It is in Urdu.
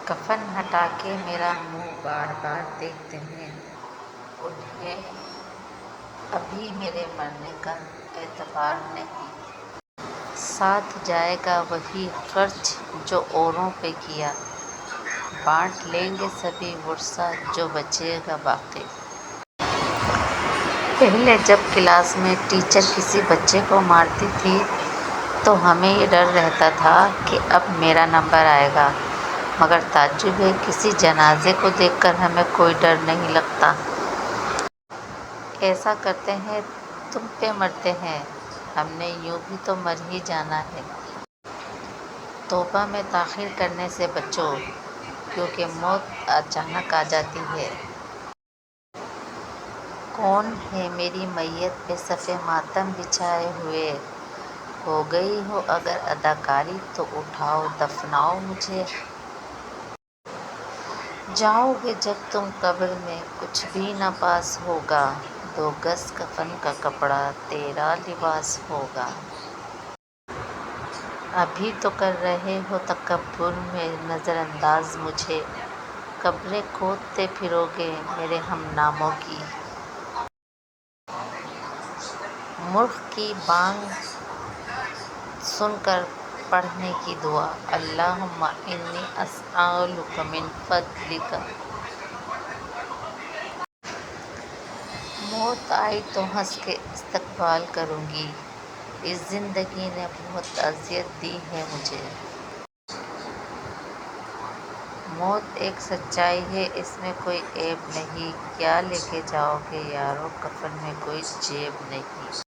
کفن ہٹا کے میرا منہ بار بار دیکھتے ہیں، انہیں ابھی میرے مرنے کا اعتبار نہیں۔ ساتھ جائے گا وہی خرچ جو اوروں پہ کیا، بانٹ لیں گے سبھی ورثہ جو بچے گا باقی۔ پہلے جب کلاس میں ٹیچر کسی بچے کو مارتی تھی تو ہمیں یہ ڈر رہتا تھا کہ اب میرا نمبر آئے گا، مگر تعجب ہے کسی جنازے کو دیکھ کر ہمیں کوئی ڈر نہیں لگتا۔ ایسا کرتے ہیں تم پہ مرتے ہیں، ہم نے یوں بھی تو مر ہی جانا ہے۔ توبہ میں تاخیر کرنے سے بچو، کیونکہ موت اچانک آ جاتی ہے۔ کون ہے میری میت پہ صف ماتم بچھائے ہوئے، ہو گئی ہو اگر اداکاری تو اٹھاؤ دفناؤ مجھے۔ جاؤ گے جب تم قبر میں کچھ بھی نہ پاس ہوگا، 2 گز کفن کا کپڑا تیرا لباس ہوگا۔ ابھی تو کر رہے ہو تکبر میں نظر انداز مجھے، قبریں کھودتے پھرو گے میرے ہم ناموں کی۔ مرغ کی بانگ سن کر پڑھنے کی دعا، اللہم انی اسألک من فضلک۔ موت آئی تو ہنس کے استقبال کروں گی، اس زندگی نے بہت اذیت دی ہے مجھے۔ موت ایک سچائی ہے اس میں کوئی عیب نہیں، کیا لے کے جاؤ گے یارو کفن میں کوئی جیب نہیں۔